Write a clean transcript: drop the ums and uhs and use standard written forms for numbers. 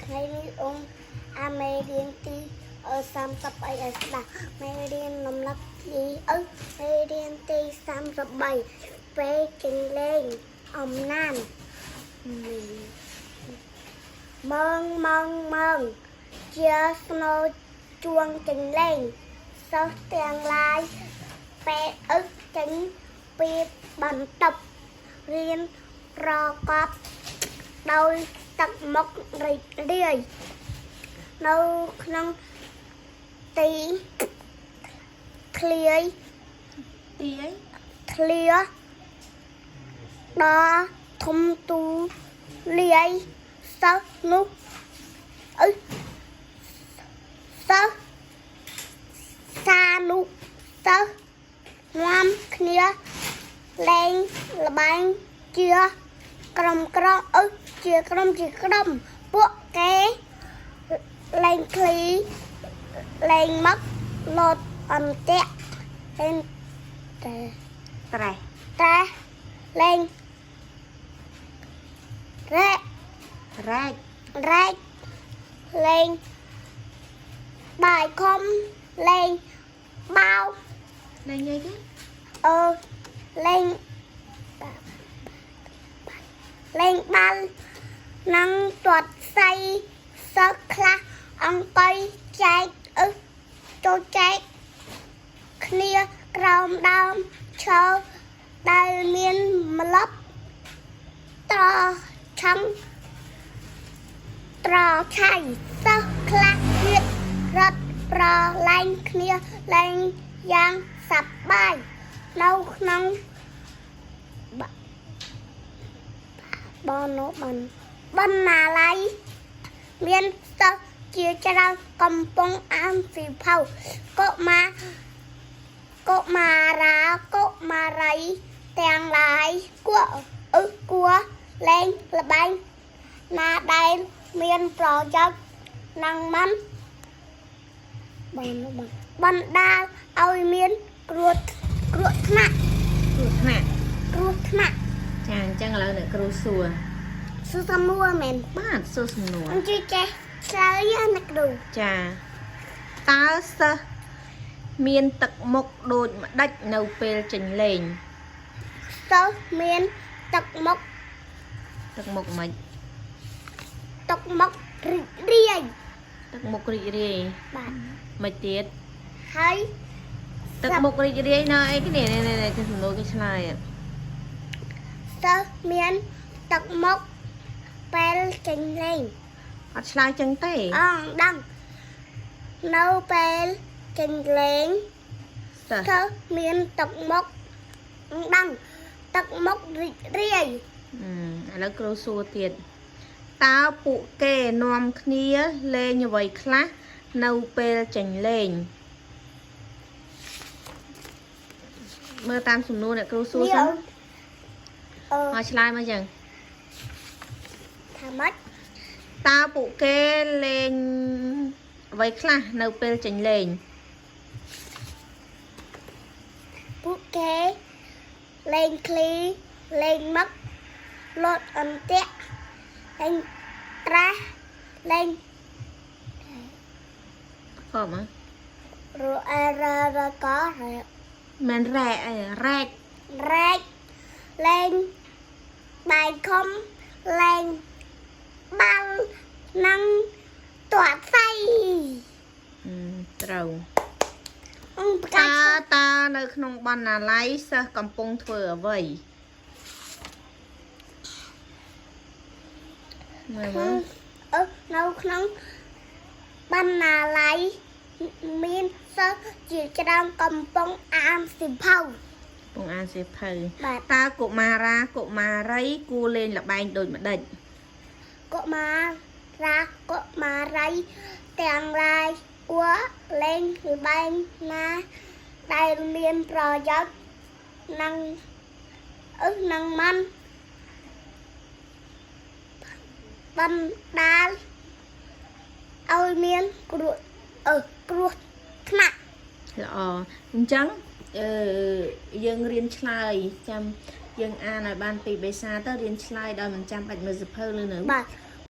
ថ្ងៃនេះអាមេរៀនទី30អីស្ដាប់មេរៀនលំដាប់ទីមេរៀនទី33ពេលចេញលេងអំណានម៉ងជាស្នូជួងចេញលេងសិស្សទាំងឡាយពេលចេញពីបន្ទប់រៀនប្រកបដោយទឹកមុខរីករាយនៅក្នុងទីធ្លាយដ៏ធំទូលាយសិស្សនោះសិស្សសានុសិស្សនាំគ្នាលេងល្បែងជាក្រុមពួកគេលេងឃ្លីលេងមកលោតអន្ទាក់លេងត្រេះលេងរែកលេងបាយខំលេងបោលេងអីគេលេងបាល់នឹងទាត់សៃសិស្សខ្លះអង្គុយចែកចូលចែកគ្នាក្រោមដើមឈើដែលមានម្លប់ត្រឆឹងត្រឆៃសិស្សខ្លះទៀតរត់ប្រឡែងគ្នាលេងយ៉ាងសប្បាយនៅក្នុងបណ្ណាល័យមានសិស្សជាច្រើនកំពុងអានសៀវភៅកុមារីទាំងឡាយគួរលេងល្បែងណាដែលមានប្រយោជន៍និងមិនបណ្ដាលឲ្យមានគ្រោះថ្នាក់ចាអញ្ចឹងឥឡូវអ្នកគ្រូសួរសំណួរមែនបាទសួរសំណួរអញ្ចឹងចេះឆ្លើយអ្នកគ្រូចាតើសិស្សមានទឹកមុខដូចម្ដេចនៅពេលចេញលេងសិស្សមានទឹកមុខមិនទឹកមុខរីករាយបាទមិនទៀតហើយទឹកមុខរីករាយនៅអីគ្នានេះសំណួរគេឆ្លើយសិស្សមានទឹកមុខពេលចេញលេងអត់ឆ្លើយចឹងទេដឹងនៅពេលចេញលេងសិស្សមានទឹកមុខដឹងទឹកមុខរីករាយឥឡូវគ្រូសួរទៀតតើពួកគេនាំគ្នាលេងអ្វីខ្លះនៅពេលចេញលេងមើលតាមសំណួរអ្នកគ្រូសួរសិនមកឆ្លើយមកចឹងថាម៉េចតើពួកគេលេងអ្វីខ្លះនៅពេលចេញលេងពួកគេលេងឃ្លីលេងមឹកលោតអន្ទាក់លេងត្រេះលេងខំមិនរែកលេងបាយខំលេងបាល់និងទាត់សៃត្រូវតើនៅក្នុងបណ្ណាល័យសិស្សកំពុងធ្វើអ្វីនៅក្នុងបណ្ណាល័យមានសិស្សជាច្រើនកំពុងអានសៀវភៅតើកុមារីគួរលេងល្បែងដូចម្ដេចកុមារីទាំងឡាយគួរលេងល្បែងណាដែលមានប្រយោជន៍និងមិនបណ្ដាលឲ្យមានគ្រោះថ្នាក់ល្អអញ្ចឹងយើងរៀនឆ្លើយចាំយើងអានឲ្យបានពីបេសាទៅរៀនឆ្លើយដោយមិនចាំបាច់មើលសៀវភៅលើនៅបាទ